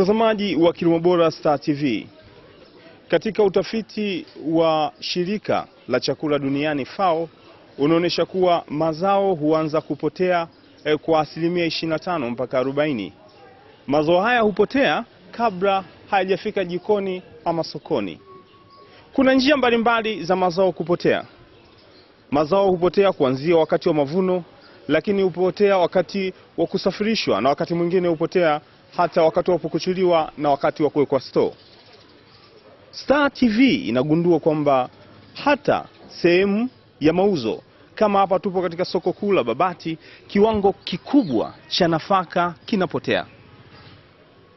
Mtazamaji wa Kilimo Bora Star TV, katika utafiti wa shirika la chakula duniani FAO unaonyesha kuwa mazao huanza kupotea kwa asilimia 25 mpaka 40. Mazao haya hupotea kabla hayajafika jikoni ama sokoni. Kuna njia mbalimbali za mazao kupotea. Mazao hupotea kuanzia wakati wa mavuno, lakini hupotea wakati wa kusafirishwa, na wakati mwingine hupotea hata wakati wa kukuchuliwa na wakati wa kuwekwa store. Star TV inagundua kwamba hata sehemu ya mauzo, kama hapa tupo katika soko kuu la Babati, kiwango kikubwa cha nafaka kinapotea.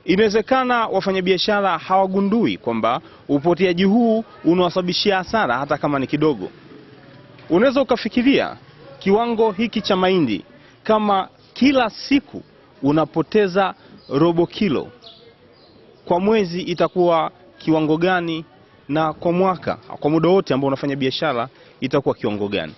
Inawezekana wafanyabiashara hawagundui kwamba upoteaji huu unawasababishia hasara hata kama ni kidogo. Unaweza ukafikiria kiwango hiki cha mahindi, kama kila siku unapoteza robo kilo, kwa mwezi itakuwa kiwango gani, na kwa mwaka, kwa muda wote ambao unafanya biashara, itakuwa kiwango gani?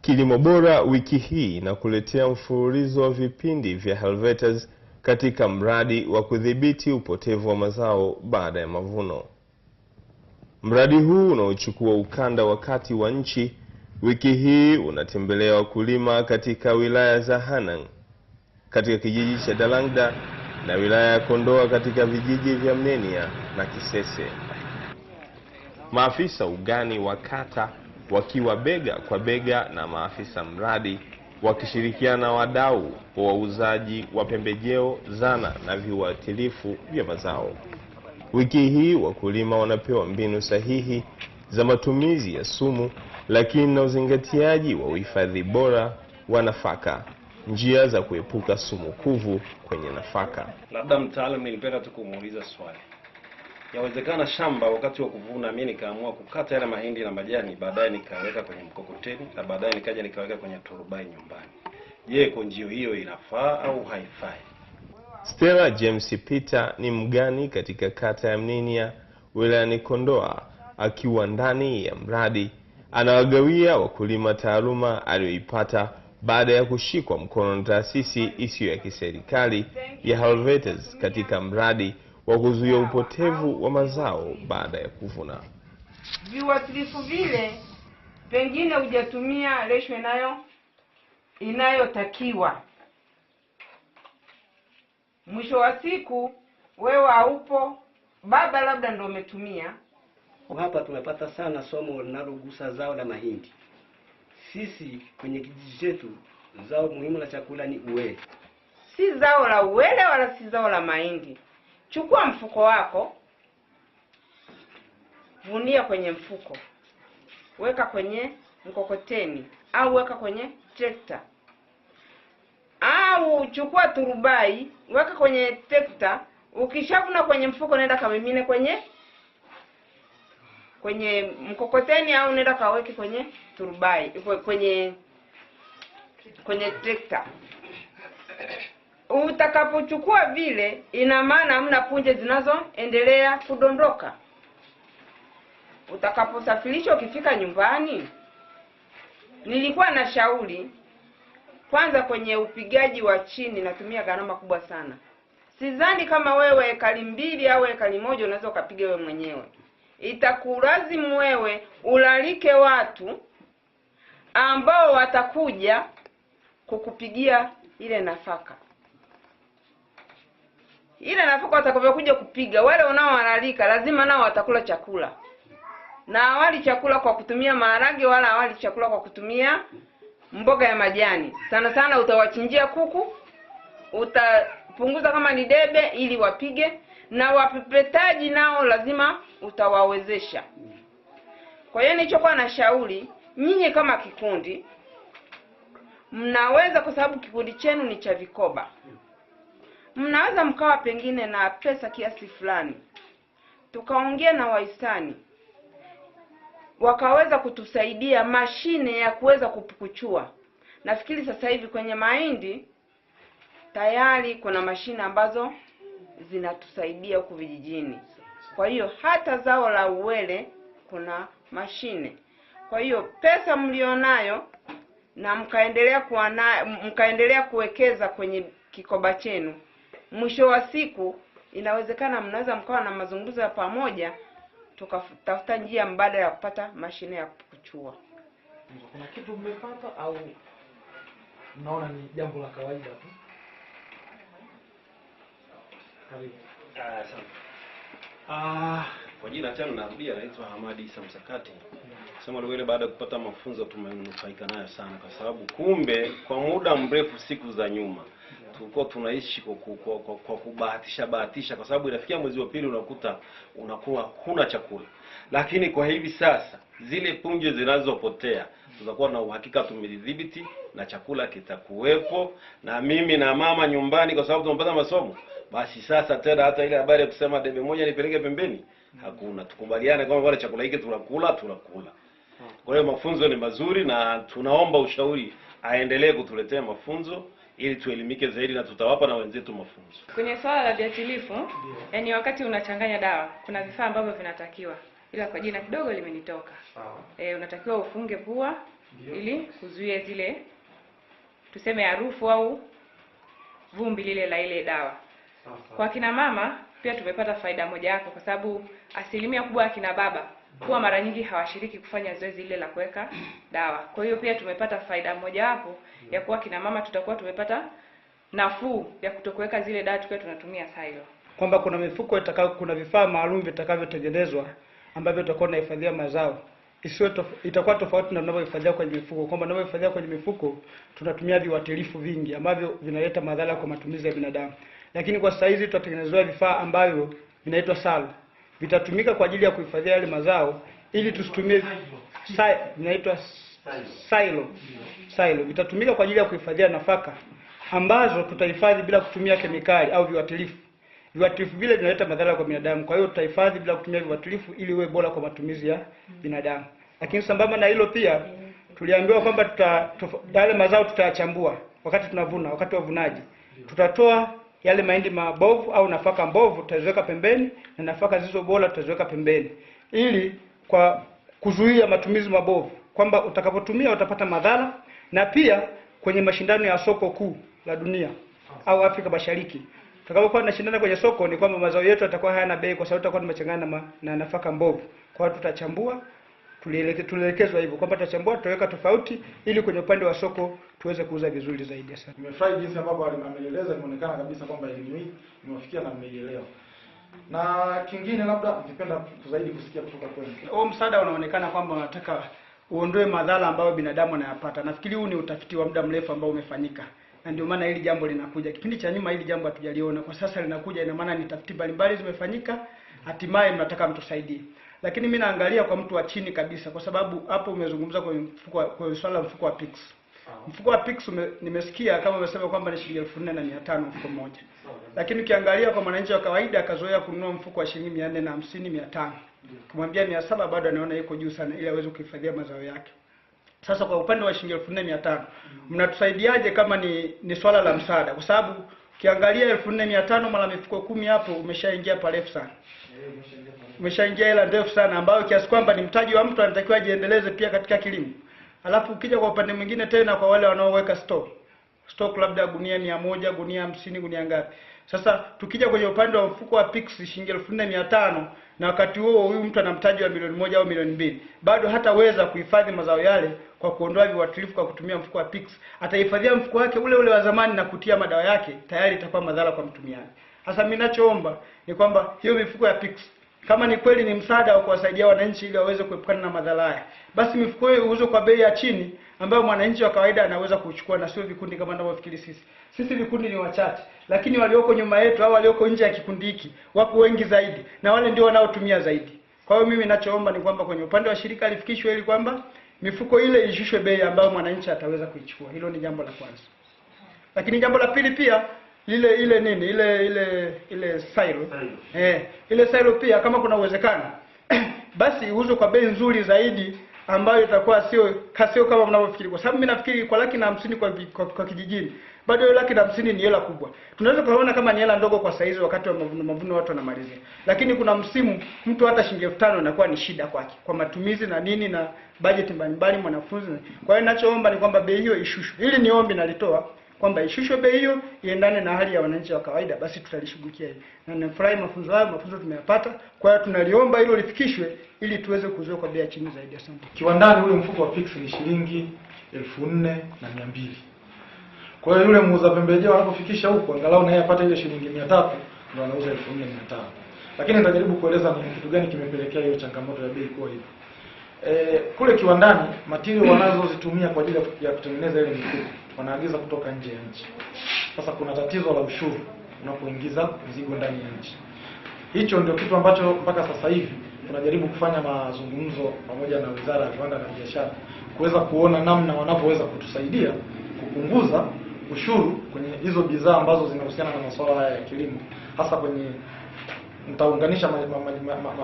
Kilimo Bora wiki hii inakuletea mfululizo wa vipindi vya Helvetas katika mradi wa kudhibiti upotevu wa mazao baada ya mavuno. Mradi huu unaochukua ukanda wa kati wa nchi, wiki hii unatembelea wakulima katika wilaya za Hanang, katika kijiji cha Dalangda, na wilaya ya Kondoa katika vijiji vya Mnenia na Kisese. Maafisa ugani wa kata wakiwa bega kwa bega na maafisa mradi, wakishirikiana na wadau wa wauzaji wa pembejeo, zana na viuatilifu vya mazao. Wiki hii wakulima wanapewa mbinu sahihi za matumizi ya sumu, lakini na uzingatiaji wa uhifadhi bora wa nafaka, njia za kuepuka sumu kuvu kwenye nafaka. Labda mtaalamu, nilipenda tu kumuuliza swali. Yawezekana shamba wakati wa kuvuna mimi nikaamua kukata yale mahindi na majani, baadaye nikaweka kwenye mkokoteni, na baadaye nikaja nikaweka kwenye turubai nyumbani. Je, konjio hiyo inafaa au haifai? Stella James Peter ni mgani katika kata ya Mnenia, wilayani Kondoa, akiwa ndani ya mradi anawagawia wakulima taaluma aliyoipata baada ya kushikwa mkono na taasisi isiyo ya kiserikali ya Helvetas katika mradi wa kuzuia upotevu wa mazao baada ya kuvuna. Viuatilifu vile pengine hujatumia ratio inayotakiwa. Mwisho wa siku wewe haupo, baba labda ndio umetumia. Hapa tumepata sana somo linalogusa zao la mahindi. Sisi kwenye kijiji chetu zao muhimu la chakula ni uwele. Si zao la uwele wala si zao la mahindi. Chukua mfuko wako, vunia kwenye mfuko, weka kwenye mkokoteni au weka kwenye trekta, au chukua turubai, weka kwenye trekta. Ukishavuna kwenye mfuko, nenda kamimine kwenye mkokoteni, au nenda kaweke kwenye turubai, kwenye trekta. Utakapochukua vile, ina maana hamna punje zinazoendelea kudondoka. Utakaposafirisha, ukifika nyumbani, nilikuwa na shauri kwanza kwenye upigaji wa chini natumia gharama kubwa sana. Sidhani kama wewe ekari 2 au ekari 1 unaweza ukapiga wewe mwenyewe. Itakulazimu wewe ulalike watu ambao watakuja kukupigia ile nafaka. Ile nafaka watakapokuja kupiga, wale unaowalalika lazima nao watakula chakula. Na hawali chakula kwa kutumia maharage, wala hawali chakula kwa kutumia mboga ya majani. Sana sana utawachinjia kuku, utapunguza kama ni debe ili wapige, na wapepetaji nao lazima utawawezesha. Kwa hiyo nilichokuwa na shauri, nyinyi kama kikundi mnaweza, kwa sababu kikundi chenu ni cha vikoba, mnaweza mkawa pengine na pesa kiasi fulani, tukaongea na wahisani wakaweza kutusaidia mashine ya kuweza kupukuchua. Nafikiri sasa hivi kwenye mahindi tayari kuna mashine ambazo zinatusaidia huku vijijini. Kwa hiyo hata zao la uwele kuna mashine. Kwa hiyo pesa mlionayo na mkaendelea kuwekeza kwenye kikoba chenu, mwisho wa siku inawezekana mnaweza mkawa na mazungumzo ya pamoja, tukatafuta njia mbadala ya kupata mashine ya kuchua. Kuna kitu mmepata au mnaona ni jambo la kawaida tu? Karibu. Kwa jina tena narudia, naitwa Hamadi Isa Msakati. Sema leo baada ya kupata mafunzo tumenufaika nayo sana, kwa sababu kumbe kwa muda mrefu siku za nyuma tulikuwa tunaishi kwa kubahatisha, kwa sababu inafikia mwezi wa pili unakuta unakuwa huna chakula. Lakini kwa hivi sasa zile punje zinazopotea tutakuwa na uhakika tumedhibiti na chakula kitakuwepo, na mimi na mama nyumbani, kwa sababu tumepata masomo. Basi sasa tena hata ile habari ya kusema debe moja nipeleke pembeni hakuna. Tukubaliane kwamba wale chakula hiki tunakula. Kwa hiyo mafunzo ni mazuri, na tunaomba ushauri aendelee kutuletea mafunzo ili tuelimike zaidi, na tutawapa na wenzetu mafunzo. Kwenye swala la viuatilifu, yani wakati unachanganya dawa kuna vifaa ambavyo vinatakiwa, ila kwa jina kidogo limenitoka. Unatakiwa ufunge pua ili kuzuia zile tuseme harufu au vumbi lile la ile dawa. Kwa kina mama pia tumepata faida moja hapo, kwa sababu asilimia kubwa ya kina baba huwa mara nyingi hawashiriki kufanya zoezi ile la kuweka dawa. Kwa hiyo pia tumepata faida moja hapo ya kuwa kina mama tutakuwa tumepata nafuu ya kutokuweka zile dawa tukiwa tunatumia silo. Kwamba kuna mifuko kuna vifaa maalum vitakavyotengenezwa ambavyo tutakuwa tunahifadhia mazao. Itakuwa tofauti na tunavyohifadhia kwenye mifuko. Kwamba tunavyohifadhia kwenye mifuko tunatumia viuatilifu vingi ambavyo vinaleta madhara kwa matumizi ya binadamu. Lakini kwa sasa hizi tutatengenezwa vifaa ambavyo vinaitwa salo. Vitatumika kwa ajili ya kuhifadhia yale mazao ili tusitumie vinaitwa silo. Vitatumika kwa ajili ya kuhifadhia nafaka ambazo tutahifadhi bila kutumia kemikali au viuatilifu. Viuatilifu vile vinaleta madhara kwa binadamu. Kwa hiyo tutahifadhi bila kutumia viuatilifu ili iwe bora kwa matumizi ya binadamu. Lakini sambamba na hilo pia tuliambiwa kwamba yale mazao tutayachambua wakati tunavuna, wakati wa uvunaji. Tutatoa yale mahindi mabovu au nafaka mbovu tutaziweka pembeni, na nafaka zilizo bora tutaziweka pembeni, ili kwa kuzuia matumizi mabovu, kwamba utakapotumia utapata madhara. Na pia kwenye mashindano ya soko kuu la dunia au Afrika Mashariki, tutakapokuwa tunashindana kwenye soko, ni kwamba mazao yetu yatakuwa hayana bei kwa sababu tutakuwa tumechanganya na nafaka mbovu. Kwa hiyo tutachambua, tulielekezwa hivyo kwamba tutachambua, tutaweka tofauti ili kwenye upande wa soko tuweze kuuza vizuri zaidi. Sana nimefurahi jinsi ambavyo ameeleza, inaonekana kabisa kwamba elimu hii imewafikia na mmeielewa. Na kingine labda ningependa zaidi kusikia kutoka kwenu. Huo msaada unaonekana kwamba unataka uondoe madhara ambayo binadamu anayapata. Nafikiri huu ni utafiti wa muda mrefu ambao umefanyika, na ndio maana hili jambo linakuja. Kipindi cha nyuma hili jambo hatujaliona, kwa sasa linakuja. Ina maana ni tafiti mbalimbali zimefanyika, hatimaye mnataka mtusaidie. Lakini mimi naangalia kwa mtu wa chini kabisa, kwa sababu hapo umezungumza kwa swala mfuko wa PICS. Mfuko wa PICS nimesikia kama umesema kwamba ni shilingi 4,500 mfuko mmoja. Lakini ukiangalia kwa mwananchi wa kawaida akazoea kununua mfuko wa shilingi 450, 500. Kumwambia 700 bado anaona yuko juu sana ili aweze kuhifadhia mazao yake. Sasa kwa upande wa shilingi 4,500 mnatusaidiaje kama ni swala la msaada? Kwa sababu ukiangalia 4,500 mara mifuko 10 hapo umeshaingia parefu sana. Umeshaingia hela ndefu sana ambayo kiasi kwamba ni mtaji wa mtu anatakiwa ajiendeleze pia katika kilimo. Alafu ukija kwa upande mwingine tena kwa wale wanaoweka stock labda gunia 100, gunia 50, gunia ngapi. Sasa tukija kwenye upande wa mfuko wa PICS shilingi 4,500, na wakati huo huyu mtu ana mtaji wa milioni 1 au milioni 2, bado hataweza kuhifadhi mazao yale kwa kuondoa viuatilifu kwa kutumia mfuko wa PICS. Atahifadhia mfuko wake ule wa zamani na kutia madawa yake, tayari itakuwa madhara kwa mtumiaji. Sasa mimi ninachoomba ni kwamba hiyo mifuko ya PICS kama ni kweli ni msaada wa kuwasaidia wananchi ili waweze kuepukana na madhara haya, basi mifuko hiyo iuzwe kwa bei ya chini ambayo mwananchi wa kawaida anaweza kuchukua, na sio vikundi kama tunavyofikiri sisi. Sisi vikundi ni wachache, lakini walioko nyuma yetu au walioko nje ya kikundi hiki wapo wengi zaidi, na wale ndio wanaotumia zaidi. Kwa hiyo mimi ninachoomba ni kwamba kwenye upande wa shirika lifikishwe ili kwamba mifuko ile ishushwe bei ambayo mwananchi ataweza kuichukua. Hilo ni jambo la kwanza. Lakini jambo la pili pia ile silo. Ile silo pia kama kuna uwezekano basi iuzwe kwa bei nzuri zaidi ambayo itakuwa sio kama mnavyofikiri, kwa sababu mimi nafikiri kwa 150 kwa kijijini bado hiyo 150 ni hela kubwa. Tunaweza kuona kama ni hela ndogo kwa saizi wakati wa mavuno watu wanamalizia, lakini kuna msimu mtu hata shilingi 5,000 inakuwa ni shida kwake kwa matumizi na nini na budget mbalimbali mwanafunzi. Kwa hiyo ninachoomba ni kwamba bei hiyo ishushwe. Hili ni ombi nalitoa kwamba ishushwe bei hiyo iendane na hali ya wananchi wa kawaida, basi tutalishughulikia hili. Na nimefurahi mafunzo tumeyapata, kwa hiyo tunaliomba hilo lifikishwe ili tuweze kuzoea kwa bei ya chini zaidi. Asante. Kiwandani ule mfuko wa fix ni shilingi 4,200. Kwa hiyo yule muuza pembejeo anapofikisha huko angalau na yeye apate ile shilingi 300 ndio anauza 4,500. Lakini nitajaribu kueleza ni kitu gani kimepelekea hiyo changamoto ya bei kwa hiyo. Kule kiwandani material wanazozitumia kwa ajili ya kutengeneza ile mifuko wanaagiza kutoka nje ya nchi. Sasa kuna tatizo la ushuru unapoingiza mzigo ndani ya nchi. Hicho ndio kitu ambacho mpaka sasa hivi tunajaribu kufanya mazungumzo pamoja na Wizara ya Viwanda na Biashara kuweza kuona namna wanapoweza kutusaidia kupunguza ushuru kwenye hizo bidhaa ambazo zinahusiana na masuala haya ya kilimo, hasa kwenye nitaunganisha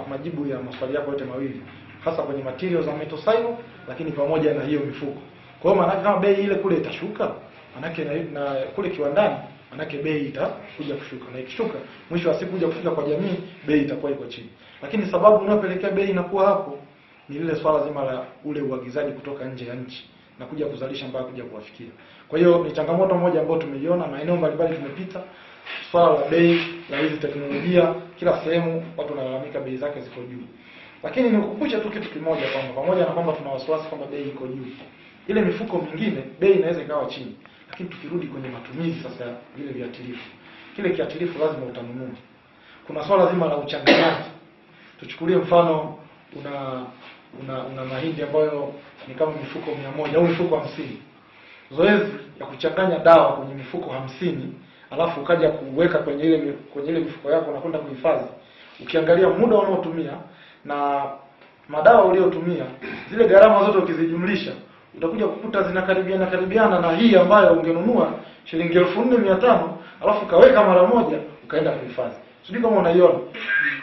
majibu ya maswali yako yote mawili, hasa kwenye materials za metosilo, lakini pamoja na hiyo mifuko. Kwa hiyo maana kama bei ile kule itashuka, manake na kule kiwandani manake bei itakuja kushuka, na ikishuka mwisho wa siku kuja kufika kwa jamii bei itakuwa iko chini. Lakini sababu inayopelekea bei inakuwa hapo ni lile swala zima la ule uagizaji kutoka nje ya nchi na kuja kuzalisha mpaka kuja kuwafikia. Kwa hiyo ni changamoto moja ambayo tumeiona maeneo mbalimbali tumepita. Swala la bei la hizi teknolojia kila sehemu watu wanalalamika bei zake ziko juu. Lakini nikukumbusha tu kitu kimoja kwamba pamoja na kwamba tuna wasiwasi kwamba bei iko juu, ile mifuko mingine bei inaweza ikawa chini. Lakini tukirudi kwenye matumizi sasa vile viatilifu, kile kiatilifu lazima utanunua. Kuna swala zima la uchanganyaji. Tuchukulie mfano una mahindi ambayo ni kama mifuko 100 au mifuko 50. Zoezi ya kuchanganya dawa kwenye mifuko 50 alafu ukaja kuweka kwenye ile mifuko yako na kwenda kuhifadhi. Ukiangalia muda unaotumia na madawa uliotumia, zile gharama zote ukizijumlisha utakuja kukuta zinakaribiana na hii ambayo ungenunua shilingi 4,500 alafu kaweka mara moja ukaenda kuhifadhi. Sijui kama unaiona.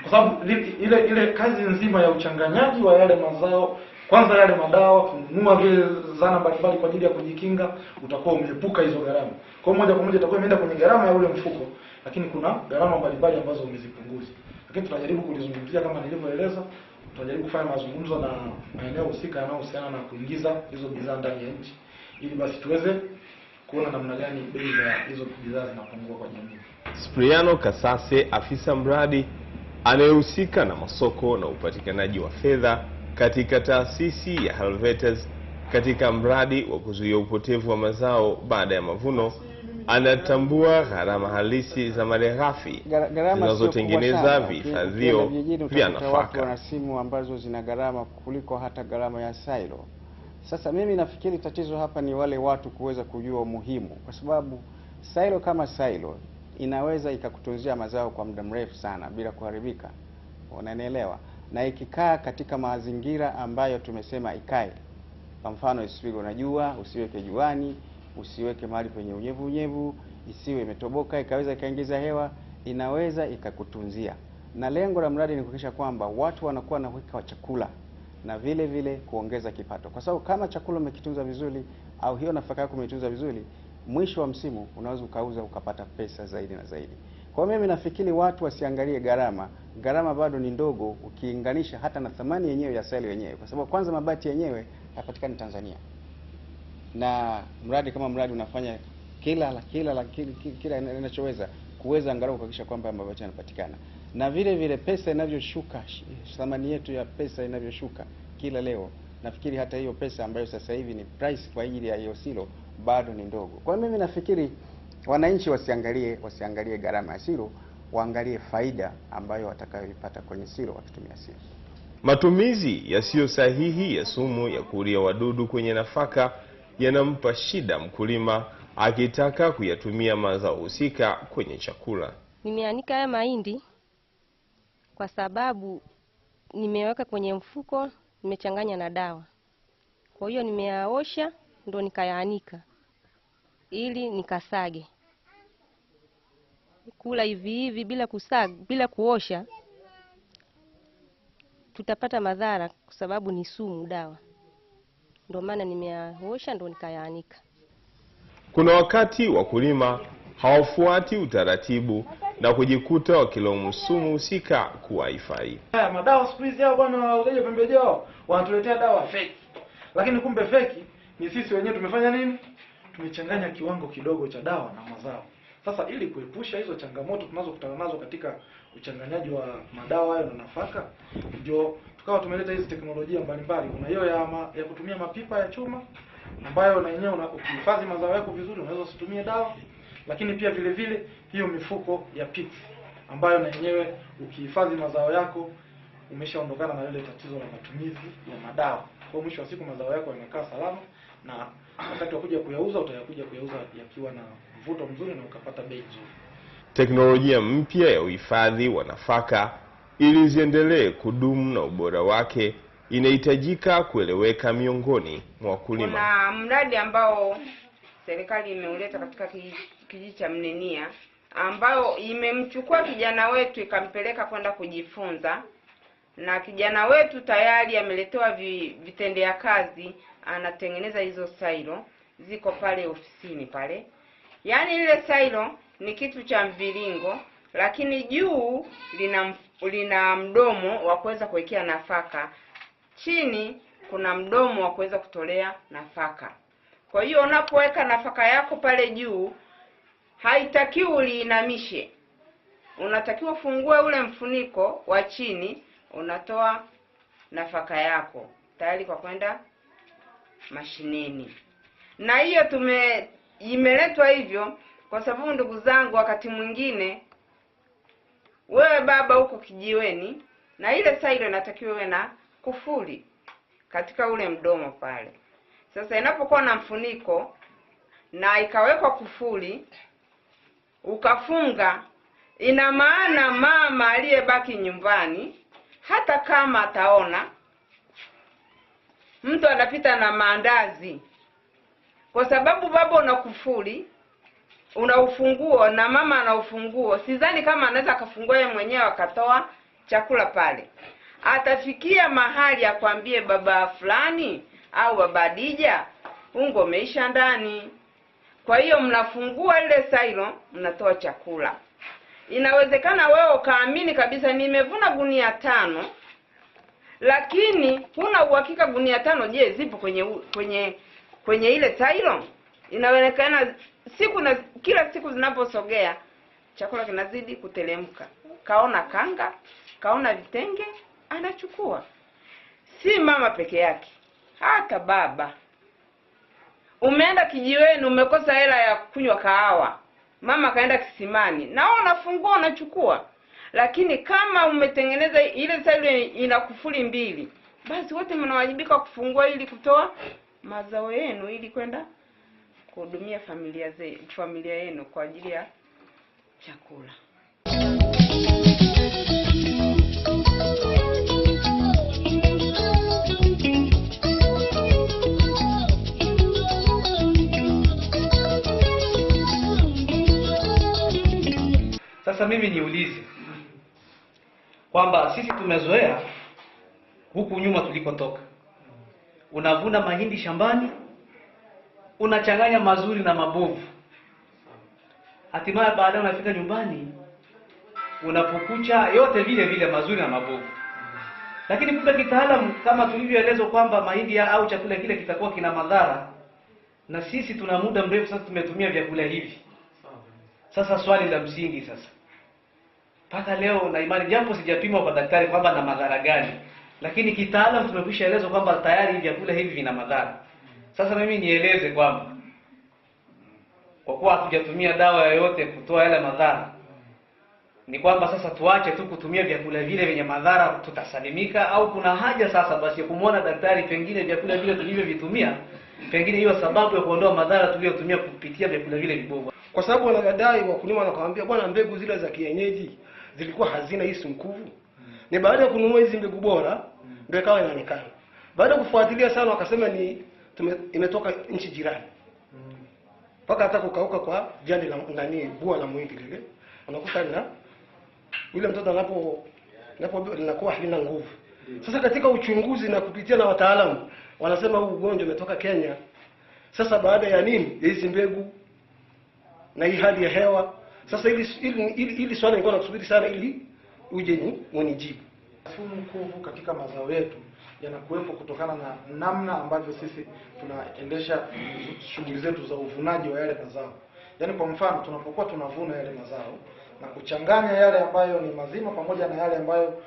Kwa sababu ile kazi nzima ya uchanganyaji wa yale mazao, kwanza yale madawa, kununua vile zana mbalimbali kwa ajili ya kujikinga, utakuwa umeepuka hizo gharama. Kwa moja kwa moja itakuwa imeenda kwenye gharama ya ule mfuko, lakini kuna gharama mbalimbali ambazo umezipunguza. Lakini tunajaribu kulizungumzia kama nilivyoeleza, tunajaribu kufanya mazungumzo na maeneo husika yanayohusiana na kuingiza hizo bidhaa ndani ya nchi ili basi tuweze kuona namna gani bei za hizo bidhaa zinapungua kwa jamii. Spriano Kasase, afisa mradi anayehusika na masoko na upatikanaji wa fedha katika taasisi ya Helvetes katika mradi wa kuzuia upotevu wa mazao baada ya mavuno, anatambua gharama halisi za malighafi zinazotengeneza vihifadhio vya nafaka. Watu wana simu ambazo zina gharama kuliko hata gharama ya silo. Sasa mimi nafikiri tatizo hapa ni wale watu kuweza kujua umuhimu, kwa sababu silo kama silo inaweza ikakutunzia mazao kwa muda mrefu sana bila kuharibika. Unanielewa? Na ikikaa katika mazingira ambayo tumesema ikae. Kwa mfano isiwe na jua, usiweke juani, usiweke mahali penye unyevu, isiwe imetoboka ikaweza ikaingiza hewa, inaweza ikakutunzia. Na lengo la mradi ni kuhakikisha kwamba watu wanakuwa na uhakika wa chakula na vile vile kuongeza kipato. Kwa sababu kama chakula umekitunza vizuri au hiyo nafaka yako umetunza vizuri, mwisho wa msimu unaweza ukauza ukapata pesa zaidi na zaidi. Kwa mimi nafikiri watu wasiangalie gharama. Gharama bado ni ndogo ukilinganisha hata na thamani yenyewe ya silo yenyewe, kwa sababu kwanza mabati yenyewe hayapatikani Tanzania. Na mradi kama mradi unafanya kila inachoweza kuweza angalau kuhakikisha kwamba mabati yanapatikana. Na vile vile pesa inavyoshuka, thamani yetu ya pesa inavyoshuka kila leo, nafikiri hata hiyo pesa ambayo sasa hivi ni price kwa ajili ya hiyo silo bado ni ndogo. Kwa mimi nafikiri wananchi wasiangalie gharama ya silo, waangalie faida ambayo watakayoipata kwenye silo wakitumia silo. Matumizi yasiyo sahihi ya sumu ya kuulia wadudu kwenye nafaka yanampa shida mkulima akitaka kuyatumia mazao husika kwenye chakula. Nimeanika haya mahindi kwa sababu nimeweka kwenye mfuko, nimechanganya na dawa. Kwa hiyo nimeyaosha ndo nikayaanika ili nikasage. Kula hivi bila kuosha tutapata madhara kwa sababu ni sumu dawa. ndio maana nimeyaosha ndo nikayaanika. Kuna wakati wakulima hawafuati utaratibu na kujikuta wakilaumu sumu husika kuwa haifai. Haya madawa siku hizi hao bwana wauzaji pembejeo wanatuletea dawa fake. Lakini kumbe fake ni sisi wenyewe tumefanya nini? Tumechanganya kiwango kidogo cha dawa na mazao. Sasa ili kuepusha hizo changamoto tunazokutana nazo katika uchanganyaji wa madawa hayo na nafaka, ndio tukawa tumeleta hizi teknolojia mbalimbali. Kuna hiyo ya kutumia mapipa ya chuma ambayo na yenyewe ukihifadhi mazao yako vizuri unaweza usitumie dawa. Lakini pia vile vile hiyo mifuko ya pits ambayo na yenyewe ukihifadhi mazao yako umeshaondokana na ile tatizo la matumizi ya madawa. Kwa mwisho wa siku mazao yako yanakaa salama na wakati wa kuja kuyauza utayakuja kuyauza yakiwa na mvuto mzuri na ukapata bei nzuri. Teknolojia mpya ya uhifadhi wa nafaka ili ziendelee kudumu na ubora wake inahitajika kueleweka miongoni mwa wakulima. Kuna mradi ambao serikali imeuleta katika kijiji cha Mnenia ambao imemchukua kijana wetu ikampeleka kwenda kujifunza, na kijana wetu tayari ameletewa vitendea kazi, anatengeneza hizo silo, ziko pale ofisini pale. Yaani ile silo ni kitu cha mviringo, lakini juu lina mdomo wa kuweza kuwekea nafaka, chini kuna mdomo wa kuweza kutolea nafaka. Kwa hiyo unapoweka nafaka yako pale juu, haitakiwi uliinamishe. Unatakiwa ufungue ule mfuniko wa chini, unatoa nafaka yako tayari kwa kwenda mashineni. Na hiyo imeletwa hivyo kwa sababu ndugu zangu, wakati mwingine wewe baba huko kijiweni na ile silo inatakiwa iwe na kufuli katika ule mdomo pale. Sasa inapokuwa na mfuniko na ikawekwa kufuli ukafunga, ina maana mama aliyebaki nyumbani hata kama ataona mtu anapita na maandazi, kwa sababu baba una kufuli, una ufunguo na mama ana ufunguo, sidhani kama anaweza akafungua yeye mwenyewe akatoa chakula pale. Atafikia mahali akwambie baba fulani au baba Dija, ungo umeisha ndani. Kwa hiyo mnafungua ile silo, mnatoa chakula. Inawezekana wewe ukaamini kabisa nimevuna gunia 5, lakini huna uhakika gunia 5 je zipo kwenye ile silo. Inawezekana kila siku zinaposogea chakula kinazidi kutelemka. Kaona kanga, kaona vitenge, anachukua. Si mama peke yake, hata baba. Umeenda kijiweni umekosa hela ya kunywa kahawa, mama kaenda kisimani, nao unafungua unachukua. Lakini kama umetengeneza ile silo ina kufuli 2, basi wote mnawajibika kufungua ili kutoa mazao yenu ili kwenda kuhudumia familia yenu kwa ajili ya chakula. Sasa mimi niulize kwamba sisi tumezoea huku nyuma tulikotoka, unavuna mahindi shambani, unachanganya mazuri na mabovu, hatimaye baadaye unafika nyumbani unapokucha yote vile vile mazuri na mabovu. Lakini kumbe kitaalamu kama tulivyoelezwa kwamba mahindi au chakula kile kitakuwa kina madhara, na sisi tuna muda mrefu sasa tumetumia vyakula hivi. Sasa swali la msingi sasa, mpaka leo na imani, japo sijapimwa kwa daktari kwamba na madhara gani, lakini kitaalamu tumekwishaelezwa kwamba tayari vyakula hivi vina madhara. Sasa mimi nieleze kwamba kwa kuwa hatujatumia dawa yoyote kutoa yale madhara, ni kwamba sasa tuache tu kutumia vyakula vile vyenye madhara, tutasalimika, au kuna haja sasa basi ya kumwona daktari, pengine vyakula vile tulivyovitumia pengine hiyo sababu ya kuondoa madhara tuliyotumia kupitia vyakula vile vibovu. Kwa sababu wanadai wakulima wanakuambia bwana, mbegu zile za kienyeji zilikuwa hazina hii mkuvu. Ni baada ya kununua hizi mbegu bora ndio ikawa inaonekana. Baada ya kufuatilia sana wakasema imetoka nchi jirani. Paka hata kukauka kwa jani la bua la muhindi lile. Unakuta na yule mtoto linakuwa halina nguvu. Sasa katika uchunguzi na kupitia na wataalamu wanasema huu ugonjwa umetoka Kenya. Sasa baada ya nini? Hizi mbegu na hii hali ya hewa. Sasa ili swali nilikuwa nakusubiri sana ili uje unijibu. Sumu kuvu katika mazao yetu yanakuwepo kutokana na namna ambavyo sisi tunaendesha shughuli zetu za uvunaji wa yale mazao. Yaani kwa mfano tunapokuwa tunavuna yale mazao na kuchanganya yale ambayo ni mazima pamoja na yale ambayo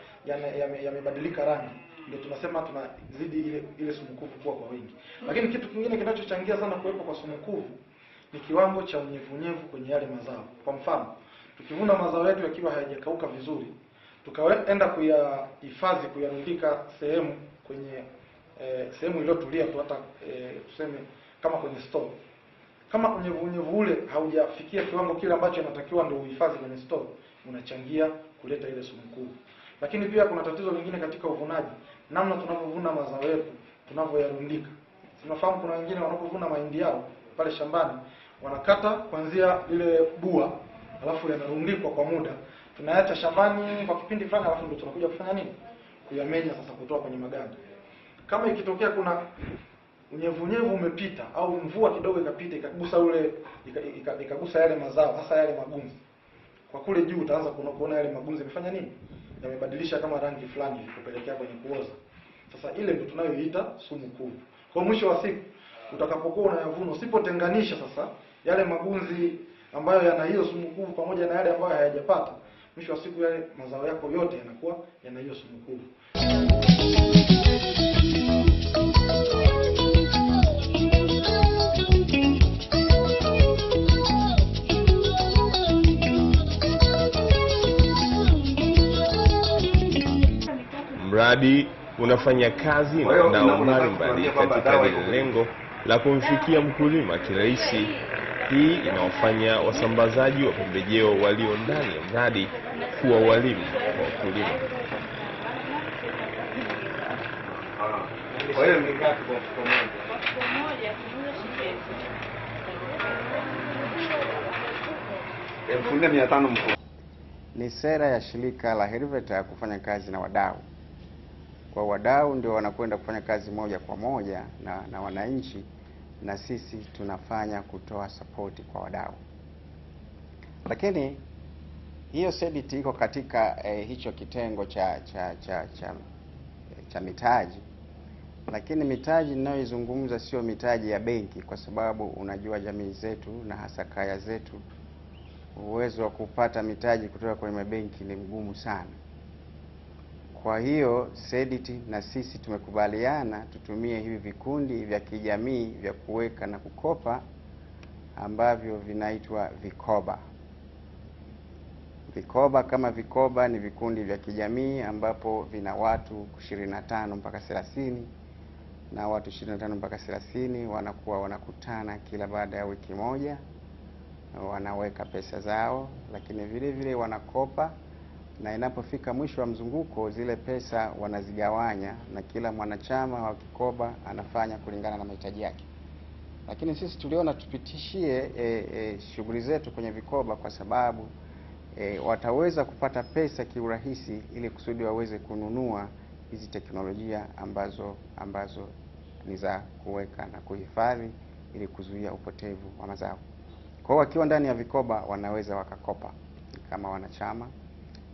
yamebadilika rangi, ndio tunasema tunazidi ile sumu kuvu kuwa kwa wingi. Lakini kitu kingine kinachochangia sana kuwepo kwa sumu kuvu ni kiwango cha unyevunyevu kwenye yale mazao. Kwa mfano, tukivuna mazao yetu yakiwa hayajakauka vizuri, tukaenda kuyahifadhi, kuyarundika sehemu kwenye sehemu iliyotulia tu, hata tuseme kama kwenye store. Kama unyevunyevu ule haujafikia kiwango kile ambacho inatakiwa ndio uhifadhi kwenye store, unachangia kuleta ile sumu kuvu. Lakini pia kuna tatizo lingine katika uvunaji, namna tunavyovuna mazao yetu, tunavyoyarundika. Tunafahamu kuna wengine wanapovuna mahindi yao pale shambani, wanakata kuanzia ile bua, alafu yanarundikwa kwa muda. Tunaacha shambani kwa kipindi fulani, alafu ndio tunakuja kufanya nini? Kuyamenya sasa kutoa kwenye maganda. Kama ikitokea kuna unyevunyevu umepita au mvua kidogo ikapita ikagusa ikagusa yale mazao, hasa yale magunzi, kwa kule juu utaanza kuona yale magunzi yamefanya nini? Yamebadilisha kama rangi fulani kupelekea kwenye kuoza. Sasa ile ndio tunayoiita sumu kuvu. Kwa mwisho wa siku utakapokuwa unayavuna, usipotenganisha sasa yale magunzi ambayo yana hiyo sumu kuvu pamoja na yale ambayo hayajapata, mwisho wa siku yale mazao yako yote yanakuwa yana hiyo sumu kuvu. Mradi unafanya kazi na wadau mbalimbali katika lengo la kumfikia mkulima kirahisi. Hii inawafanya wasambazaji wa pembejeo walio ndani ya mradi kuwa walimu kwa wakulima. Kwa hiyo mlikaa kwa pamoja shilingi 1500 mkuu. Ni sera ya shirika la Helveta kufanya kazi na wadau. Kwa wadau ndio wanakwenda kufanya kazi moja kwa moja na wananchi, na sisi tunafanya kutoa support kwa wadau. Lakini hiyo SEDT iko katika hicho kitengo cha mitaji. Lakini mitaji ninayoizungumza sio mitaji ya benki, kwa sababu unajua jamii zetu na hasa kaya zetu, uwezo wa kupata mitaji kutoka kwenye mabenki ni mgumu sana. Kwa hiyo SEDT na sisi tumekubaliana tutumie hivi vikundi vya kijamii vya kuweka na kukopa ambavyo vinaitwa vikoba. Vikoba kama vikoba ni vikundi vya kijamii ambapo vina watu 25 mpaka 30, na watu 25 mpaka 30 wanakuwa wanakutana kila baada ya wiki moja, wanaweka pesa zao, lakini vile vile wanakopa, na inapofika mwisho wa mzunguko zile pesa wanazigawanya na kila mwanachama wa kikoba anafanya kulingana na mahitaji yake. Lakini sisi tuliona tupitishie shughuli zetu kwenye vikoba, kwa sababu wataweza kupata pesa kiurahisi ili kusudi waweze kununua hizi teknolojia ambazo ni za kuweka na kuhifadhi ili kuzuia upotevu wa mazao. Kwa hiyo wakiwa ndani ya vikoba wanaweza wakakopa kama wanachama,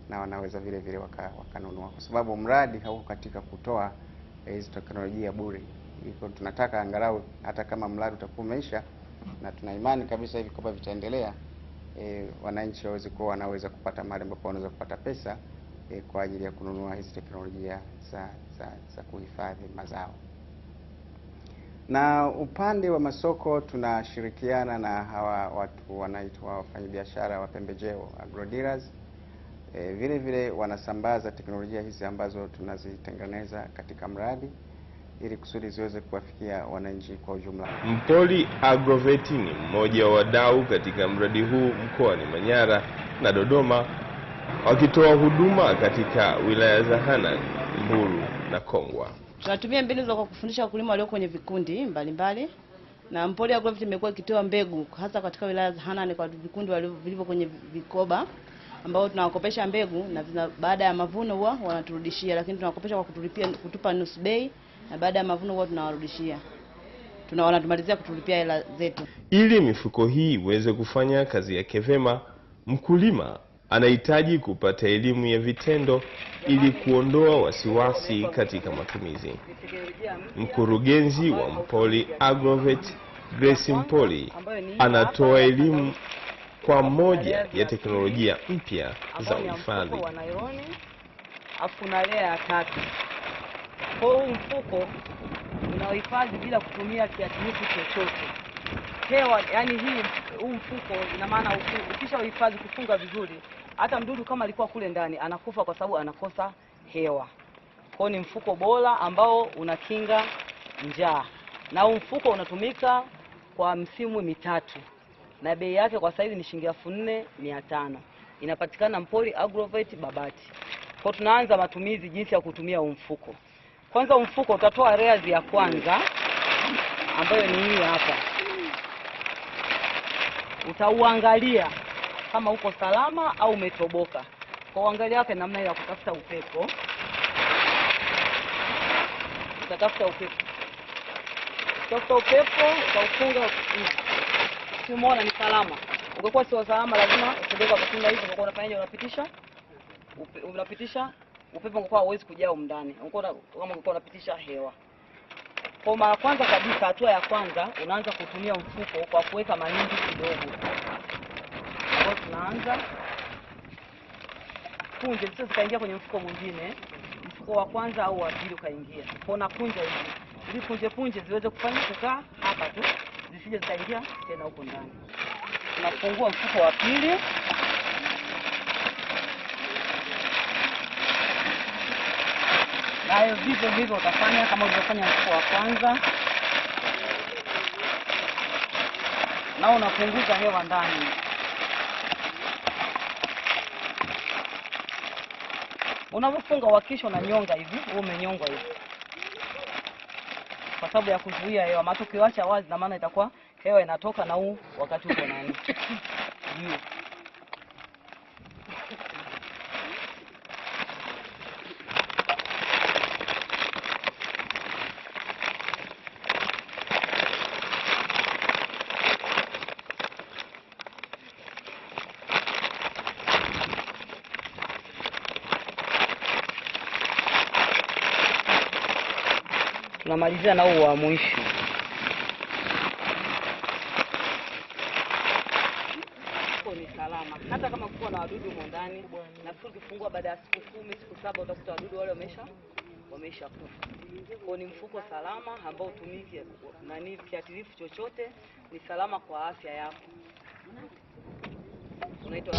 na wanaweza vile vile wakanunua, kwa sababu mradi hauko katika kutoa hizi teknolojia bure. Hivyo tunataka angalau hata kama mradi utakuwa umeisha, na tuna imani kabisa hivi vikoba vitaendelea, wananchi waweze kuwa wanaweza kupata mahali ambapo wanaweza kupata pesa kwa ajili ya kununua hizi teknolojia za kuhifadhi mazao. Na upande wa masoko tunashirikiana na hawa watu wanaitwa wafanyabiashara wa pembejeo, agro dealers. Vile vile wanasambaza teknolojia hizi ambazo tunazitengeneza katika mradi ili kusudi ziweze kuwafikia wananchi kwa ujumla. Mpoli Agrovet ni mmoja wa wadau katika mradi huu mkoani Manyara na Dodoma, wakitoa huduma katika wilaya za Hanang', Mbulu na Kongwa. Tunatumia mbinu za kufundisha wakulima walio kwenye vikundi mbalimbali, na Mpoli Agrovet imekuwa ikitoa mbegu hasa katika wilaya za Hanang' kwa vikundi vilivyo kwenye vikoba, ambao tunawakopesha mbegu na baada ya mavuno huwa wanaturudishia, lakini tunawakopesha kwa kutupa nusu bei na baada ya mavuno huwa tunawarudishia. Wanatumalizia kutulipia hela zetu. Ili mifuko hii iweze kufanya kazi yake vyema, mkulima anahitaji kupata elimu ya vitendo ili kuondoa wasiwasi katika matumizi. Mkurugenzi wa Mpoli Agrovet, Grace Mpoli, anatoa elimu kwa moja ya teknolojia mpya za uhifadhi. Afu na layer ya tatu. Kwa huu mfuko unahifadhi bila kutumia kiatilifu chochote. Hewa, yani huu mfuko ina maana ukisha uhifadhi kufunga vizuri, hata mdudu kama alikuwa kule ndani anakufa kwa sababu anakosa hewa. Kwa ni mfuko bora ambao unakinga njaa. Na huu mfuko unatumika kwa msimu mitatu. Na bei yake kwa saizi ni shilingi 4500. Inapatikana Mpoli Agrovet Babati. Kwa tunaanza matumizi jinsi ya kutumia huu mfuko. Kwanza mfuko utatoa layers ya kwanza ambayo ni hii hapa. Utauangalia kama uko salama au umetoboka. Kwa uangalia yake namna ya kutafuta upepo. Utatafuta upepo. Utafuta upepo, utaufunga. Umeona ni salama. Ungekuwa sio salama lazima utendeka kufunga hivi, ungekuwa unafanyaje? Unapitisha upepo, ungekuwa hauwezi kujaa ndani. Ungekuwa unapitisha hewa. Kwa mara kwanza kabisa, hatua ya kwanza unaanza kutumia mfuko kwa kuweka mahindi kidogo. Hapo tunaanza punje sasa zikaingia kwenye mfuko mwingine, mfuko wa kwanza au wa pili ukaingia. Kwa unakunja hivi ili punje ziweze kufanya kukaa hapa tu, zisije zikaingia tena huko ndani. Tunafungua mfuko wa pili. Nayo vivyo utafanya kama ulivyofanya mfuko wa kwanza. Na unapunguza hewa ndani. Unapofunga wakisha unanyonga hivi, umenyongwa hivi. Kwa sababu ya kuzuia hewa, maana ukiacha wazi na maana itakuwa hewa inatoka na huu wakati uko nani. Tunamalizia na huu wa mwisho. Kwa ni salama. Hata kama kuwa na wadudu ndani, na ukifungua baada ya siku 10, siku 7 utakuta wadudu wale wamesha kufa. Kwa ni mfuko salama ambao utumiki nani kiatilifu chochote, ni salama kwa afya yako. Unaitwa